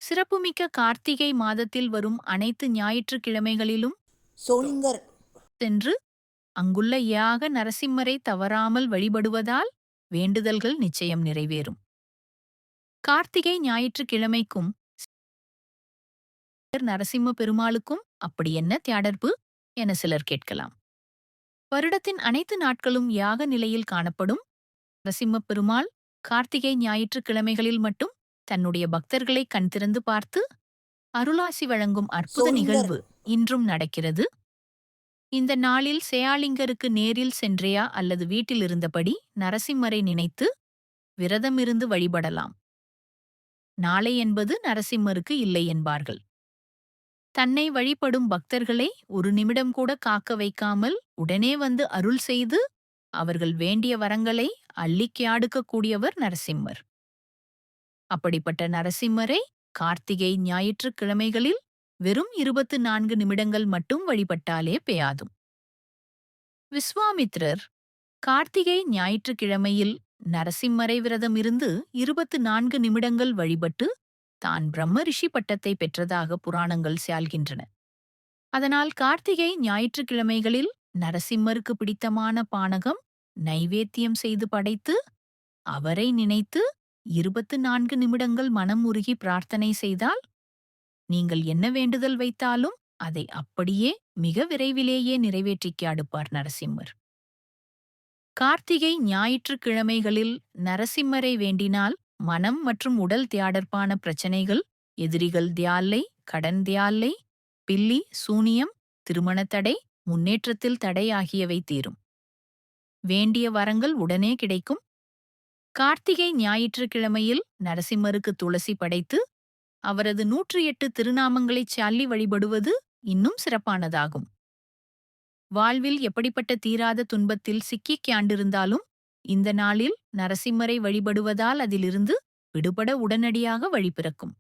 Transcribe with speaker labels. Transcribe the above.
Speaker 1: சிறப்புமிக்க கார்த்திகை மாதத்தில் வரும் அனைத்து ஞாயிற்றுக்கிழமைகளிலும்
Speaker 2: சோளிங்கர்
Speaker 1: சென்று அங்குள்ள யாக நரசிம்மரை தவறாமல் வழிபடுவதால் வேண்டுதல்கள் நிச்சயம் நிறைவேறும். கார்த்திகை ஞாயிற்றுக்கிழமைக்கும் நரசிம்ம பெருமாளுக்கும் அப்படி என்ன தியாடர்பு என சிலர் கேட்கலாம். வருடத்தின் அனைத்து நாட்களும் யாக நிலையில் காணப்படும் நரசிம்ம பெருமாள் கார்த்திகை ஞாயிற்றுக்கிழமைகளில் மட்டும் தன்னுடைய பக்தர்களை கண் திறந்து பார்த்து அருளாசி வழங்கும் அற்புத
Speaker 2: சோளிங்கர்
Speaker 1: நிகழ்வு இன்றும் நடக்கிறது. இந்த நாளில் சேயாலிங்கருக்கு நேரில் சென்றையா அல்லது வீட்டில் இருந்தபடி நரசிம்மரை நினைத்து விரதமிருந்து வழிபடலாம். நாளை என்பது நரசிம்மருக்கு இல்லை என்பார்கள். தன்னை வழிபடும் பக்தர்களை ஒரு நிமிடம் கூட காக்க வைக்காமல் உடனே வந்து அருள் செய்து அவர்கள் வேண்டிய வரங்களை அள்ளிக்கியாடுக்க கூடியவர் நரசிம்மர். அப்படிப்பட்ட நரசிம்மரை கார்த்திகை ஞாயிற்றுக்கிழமைகளில் வெறும் 24 நிமிடங்கள் மட்டும் வழிபட்டாலே பெயாதும். விஸ்வாமித்ரர் கார்த்திகை ஞாயிற்றுக்கிழமையில் நரசிம்மரை விரதம் இருந்து 24 நிமிடங்கள் வழிபட்டு தான் பிரம்ம ரிஷி பட்டத்தை பெற்றதாக புராணங்கள் சால்கின்றன. அதனால் கார்த்திகை ஞாயிற்றுக்கிழமைகளில் நரசிம்மருக்கு பிடித்தமான பானகம் நைவேத்தியம் செய்து படைத்து அவரை நினைத்து 24 நிமிடங்கள் மனம் உருகி பிரார்த்தனை செய்தால் நீங்கள் என்ன வேண்டுதல் வைத்தாலும் அதை அப்படியே மிக விரைவிலேயே நிறைவேற்றிக் அடுப்பார் நரசிம்மர். கார்த்திகை ஞாயிற்றுக்கிழமைகளில் நரசிம்மரை வேண்டினால் மனம் மற்றும் உடல் தியாடர்பான பிரச்சனைகள், எதிரிகள் தியால்லை, கடன் தியால்லை, பில்லி, சூனியம், திருமணத்தடை, முன்னேற்றத்தில் தடை ஆகியவை தீரும். வேண்டிய வரங்கள் உடனே கிடைக்கும். கார்த்திகை ஞாயிற்றுக்கிழமையில் நரசிம்மருக்கு துளசி படைத்து அவரது 108 திருநாமங்களைச் சொல்லி வழிபடுவது இன்னும் சிறப்பானதாகும். வாழ்வில் எப்படிப்பட்ட தீராத துன்பத்தில் சிக்கிக் கியாண்டிருந்தாலும் இந்த நாளில் நரசிம்மரை வழிபடுவதால் அதிலிருந்து விடுபட உடனடியாக வழி பிறக்கும்.